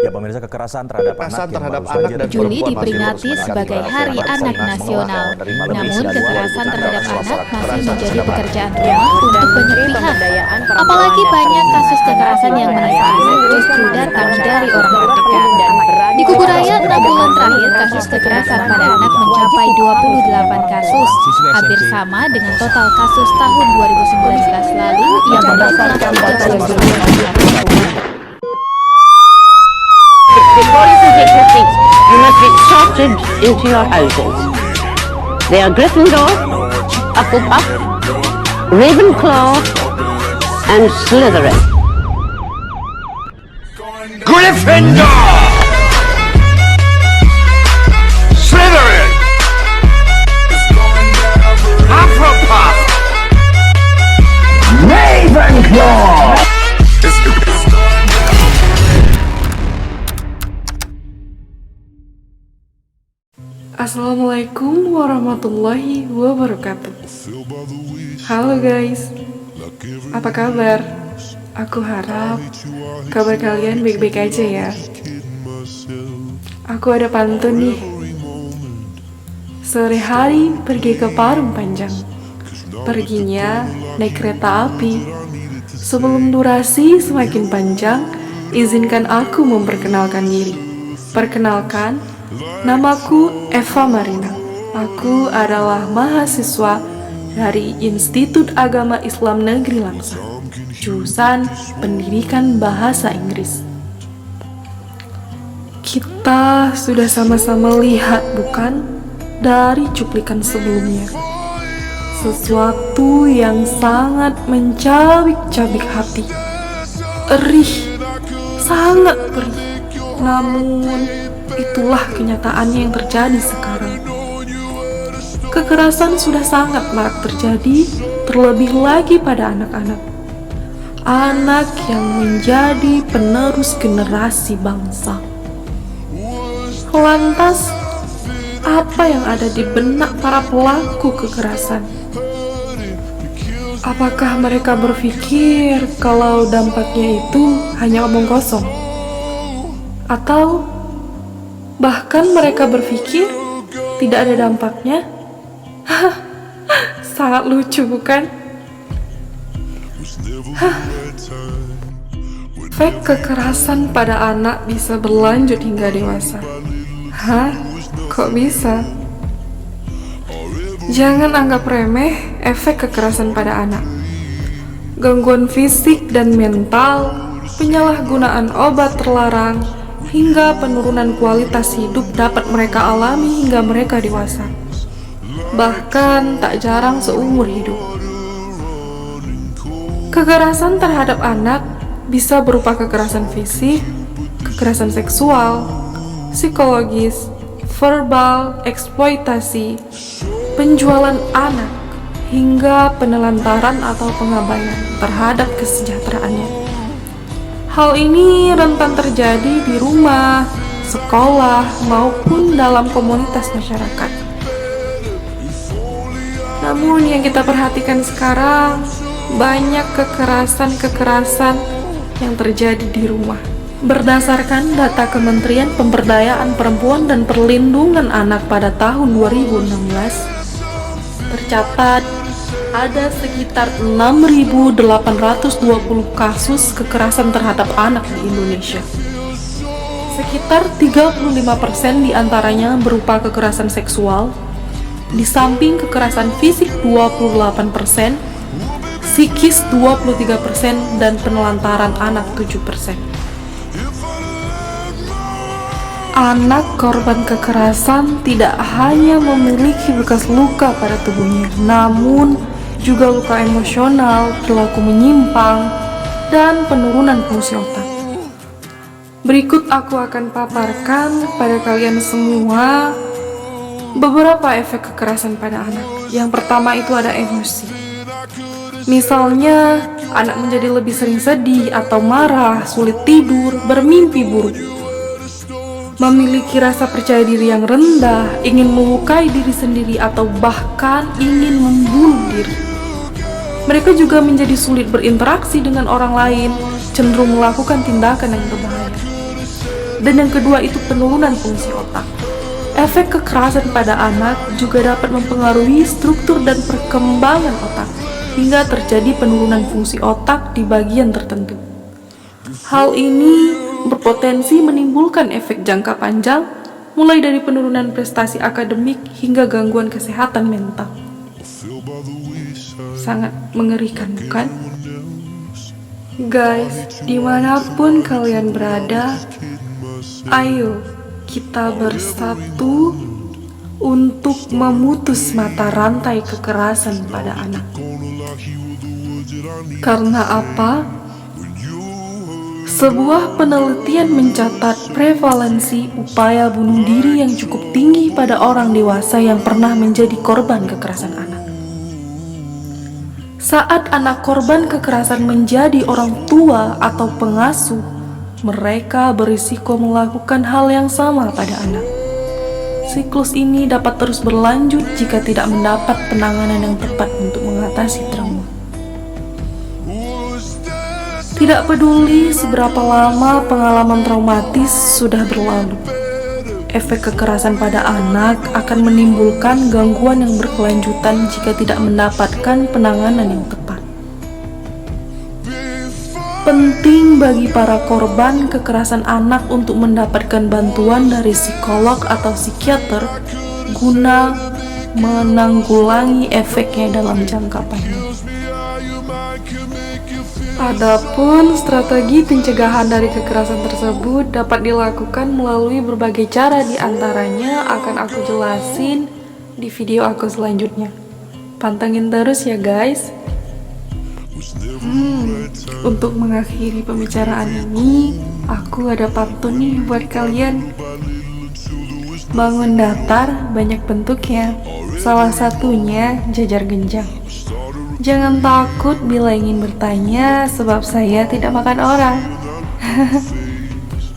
Ya pemirsa, kekerasan terhadap Kekerasan anak terhadap yang baru anak saja dan Juli perempuan diperingati masih sebagai terus Hari menerapkan Anak Komnas Nasional. menerima lebih Namun, dari kekerasan 2.000 terhadap kasus anak masih kekerasan menjadi terhadap pekerjaan anak. rumah untuk banyak pihak. Apalagi banyak kasus kekerasan yang menimpa anak justru datang dari orang terdekat. Di Kuburaya, 6 bulan terakhir kasus kekerasan pada anak mencapai 28 kasus, hampir sama dengan total kasus tahun 2019 lalu yang berjumlah 39. Before you can take your seats, you must be escorted into your houses. They are Gryffindor, Hufflepuff, Ravenclaw, and Slytherin. Gryffindor! Slytherin! Hufflepuff! Ravenclaw! Assalamualaikum warahmatullahi wabarakatuh. Halo guys, apa kabar? Aku harap kabar kalian baik-baik aja ya. Aku ada pantun nih. Sore hari pergi ke Parung Panjang, perginya naik kereta api. Sebelum durasi semakin panjang, izinkan aku memperkenalkan diri. Perkenalkan, namaku Eva Marina. Aku adalah mahasiswa dari Institut Agama Islam Negeri Langsang, jurusan Pendidikan Bahasa Inggris. Kita sudah sama-sama lihat, bukan, dari cuplikan sebelumnya, sesuatu yang sangat mencabik-cabik hati. Perih, sangat perih. Namun itulah kenyataannya yang terjadi sekarang. Kekerasan sudah sangat marak terjadi, terlebih lagi pada anak-anak. Anak yang menjadi penerus generasi bangsa. Lantas, apa yang ada di benak para pelaku kekerasan? Apakah mereka berpikir kalau dampaknya itu hanya omong kosong? Atau bahkan mereka berpikir tidak ada dampaknya? Sangat lucu, bukan? Efek kekerasan pada anak bisa berlanjut hingga dewasa. Hah? Kok bisa? Jangan anggap remeh efek kekerasan pada anak. Gangguan fisik dan mental, penyalahgunaan obat terlarang, hingga penurunan kualitas hidup dapat mereka alami hingga mereka dewasa. Bahkan tak jarang seumur hidup. Kekerasan terhadap anak bisa berupa kekerasan fisik, kekerasan seksual, psikologis, verbal, eksploitasi, penjualan anak, hingga penelantaran atau pengabaian terhadap kesejahteraannya. Hal ini rentan terjadi di rumah, sekolah, maupun dalam komunitas masyarakat. Namun yang kita perhatikan sekarang, banyak kekerasan-kekerasan yang terjadi di rumah. Berdasarkan data Kementerian Pemberdayaan Perempuan dan Perlindungan Anak pada tahun 2016, tercatat ada sekitar 6.820 kasus kekerasan terhadap anak di Indonesia. Sekitar 35% diantaranya berupa kekerasan seksual, di samping kekerasan fisik 28%, psikis 23%, dan penelantaran anak 7%. Anak korban kekerasan tidak hanya memiliki bekas luka pada tubuhnya, namun juga luka emosional, perilaku menyimpang, dan penurunan fungsi otak. Berikut aku akan paparkan pada kalian semua beberapa efek kekerasan pada anak. Yang pertama itu ada emosi. Misalnya, anak menjadi lebih sering sedih atau marah, sulit tidur, bermimpi buruk. Memiliki rasa percaya diri yang rendah, ingin melukai diri sendiri atau bahkan ingin membunuh diri. Mereka juga menjadi sulit berinteraksi dengan orang lain, cenderung melakukan tindakan yang berbahaya. Dan yang kedua itu penurunan fungsi otak. Efek kekerasan pada anak juga dapat mempengaruhi struktur dan perkembangan otak, hingga terjadi penurunan fungsi otak di bagian tertentu. Hal ini berpotensi menimbulkan efek jangka panjang, mulai dari penurunan prestasi akademik hingga gangguan kesehatan mental. Sangat mengerikan, bukan? Guys, dimanapun kalian berada, ayo kita bersatu untuk memutus mata rantai kekerasan pada anak. Karena apa? Sebuah penelitian mencatat prevalensi upaya bunuh diri yang cukup tinggi pada orang dewasa yang pernah menjadi korban kekerasan anak. Saat anak korban kekerasan menjadi orang tua atau pengasuh, mereka berisiko melakukan hal yang sama pada anak. Siklus ini dapat terus berlanjut jika tidak mendapat penanganan yang tepat untuk mengatasi trauma. Tidak peduli seberapa lama pengalaman traumatis sudah berlalu, efek kekerasan pada anak akan menimbulkan gangguan yang berkelanjutan jika tidak mendapatkan penanganan yang tepat. Penting bagi para korban kekerasan anak untuk mendapatkan bantuan dari psikolog atau psikiater guna menanggulangi efeknya dalam jangka panjang. Adapun strategi pencegahan dari kekerasan tersebut dapat dilakukan melalui berbagai cara, diantaranya akan aku jelasin di video aku selanjutnya. Pantengin terus ya guys. Untuk mengakhiri pembicaraan ini, aku ada pantun nih buat kalian. Bangun datar banyak bentuknya, salah satunya jajar genjang. Jangan takut bila ingin bertanya, sebab saya tidak makan orang.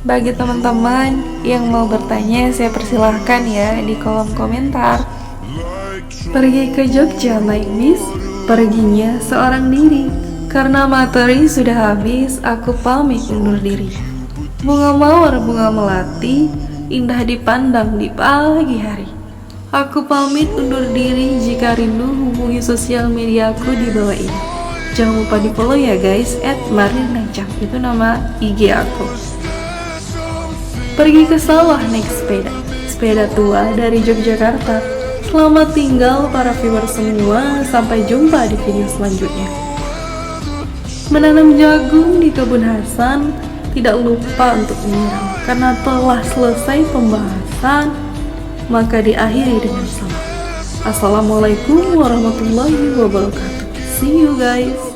Bagi teman-teman yang mau bertanya, saya persilahkan ya di kolom komentar. Pergi ke Jogja naik bis, perginya seorang diri. Karena materi sudah habis, aku pamit undur diri. Bunga mawar, bunga melati, indah dipandang di pagi hari. Aku pamit undur diri, jika rindu hubungi sosial mediaku di bawah ini. Jangan lupa di follow ya guys, @marinacam, itu nama IG aku. Pergi ke sawah naik sepeda, sepeda tua dari Yogyakarta. Selamat tinggal para viewer semua, sampai jumpa di video selanjutnya. Menanam jagung di kebun Hasan, tidak lupa untuk menyiram. Karena telah selesai pembahasan, maka diakhiri dengan salam. Assalamualaikum warahmatullahi wabarakatuh. See you guys.